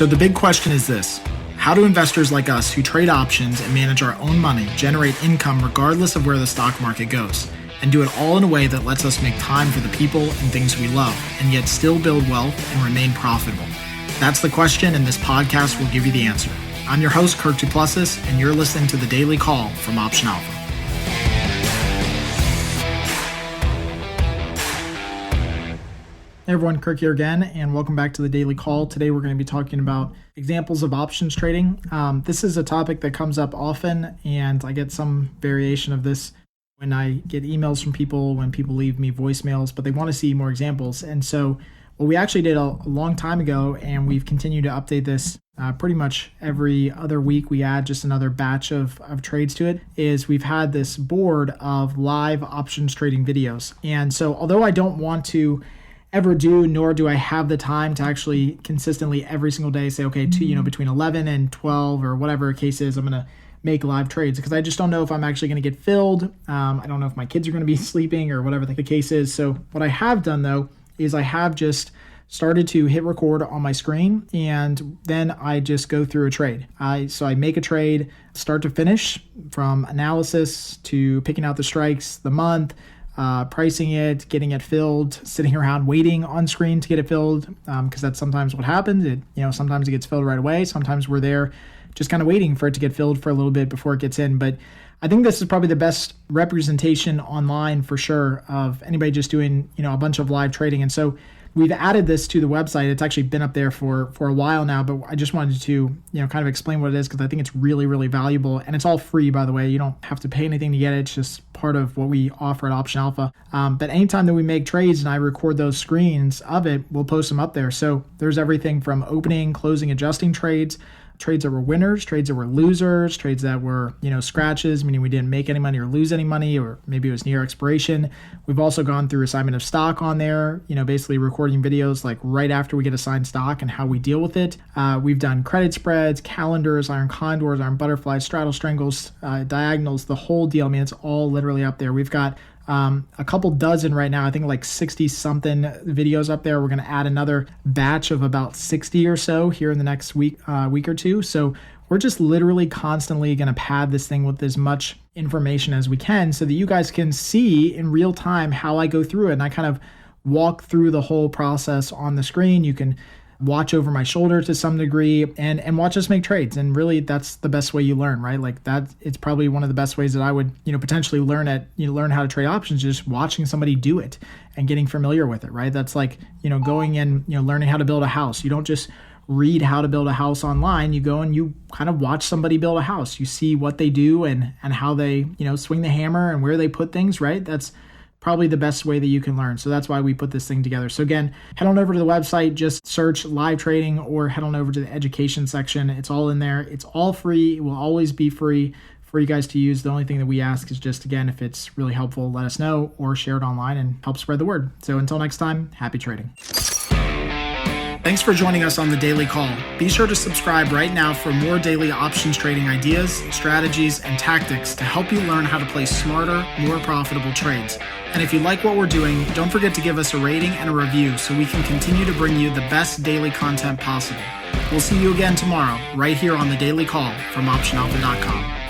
So the big question is this: how do investors like us who trade options and manage our own money generate income regardless of where the stock market goes, and do it all in a way that lets us make time for the people and things we love, and yet still build wealth and remain profitable? That's the question, and this podcast will give you the answer. I'm your host, Kirk Duplessis, and you're listening to The Daily Call from Option Alpha. Hey everyone, Kirk here again, and welcome back to The Daily Call. Today we're going to be talking about examples of options trading. This is a topic that comes up often, and I get some variation of this when I get emails from people, when people leave me voicemails, but they want to see more examples. And so what we actually did a long time ago, and we've continued to update this pretty much every other week, we add just another batch of trades to it, is we've had this board of live options trading videos. And so although I don't want to ever do, nor do I have the time to actually consistently every single day say, okay, between 11 and 12 or whatever the case is, I'm going to make live trades, because I just don't know if I'm actually going to get filled. I don't know if my kids are going to be sleeping or whatever the case is. So what I have done though is I have just started to hit record on my screen, and then I just go through a trade. So I make a trade start to finish, from analysis to picking out the strikes, the month, pricing it, getting it filled, sitting around waiting on screen to get it filled, because that's sometimes what happens. Sometimes it gets filled right away. Sometimes we're there just kind of waiting for it to get filled for a little bit before it gets in. But I think this is probably the best representation online for sure of anybody just doing a bunch of live trading. And so we've added this to the website. It's actually been up there for a while now, but I just wanted to kind of explain what it is, because I think it's really, really valuable. And it's all free, by the way. You don't have to pay anything to get it. It's just part of what we offer at Option Alpha. But anytime that we make trades and I record those screens of it, we'll post them up there. So there's everything from opening, closing, adjusting trades that were winners, trades that were losers, trades that were, scratches, meaning we didn't make any money or lose any money, or maybe it was near expiration. We've also gone through assignment of stock on there, basically recording videos like right after we get assigned stock and how we deal with it. We've done credit spreads, calendars, iron condors, iron butterflies, straddle strangles, diagonals, the whole deal. I mean, it's all literally up there. We've got a couple dozen right now, I think like 60 something videos up there. We're going to add another batch of about 60 or so here in the next week or two. So we're just literally constantly going to pad this thing with as much information as we can, so that you guys can see in real time how I go through it. And I kind of walk through the whole process on the screen. You can watch over my shoulder to some degree and watch us make trades. And really, that's the best way you learn, right? Like that, it's probably one of the best ways that I would, potentially learn how to trade options, just watching somebody do it and getting familiar with it, right? That's like, going and, learning how to build a house. You don't just read how to build a house online. You go and you kind of watch somebody build a house. You see what they do and how they, swing the hammer and where they put things, right? That's probably the best way that you can learn. So that's why we put this thing together. So again, head on over to the website, just search live trading, or head on over to the education section. It's all in there. It's all free. It will always be free for you guys to use. The only thing that we ask is just, again, if it's really helpful, let us know, or share it online and help spread the word. So until next time, happy trading. Thanks for joining us on The Daily Call. Be sure to subscribe right now for more daily options trading ideas, strategies, and tactics to help you learn how to place smarter, more profitable trades. And if you like what we're doing, don't forget to give us a rating and a review so we can continue to bring you the best daily content possible. We'll see you again tomorrow, right here on The Daily Call from OptionAlpha.com.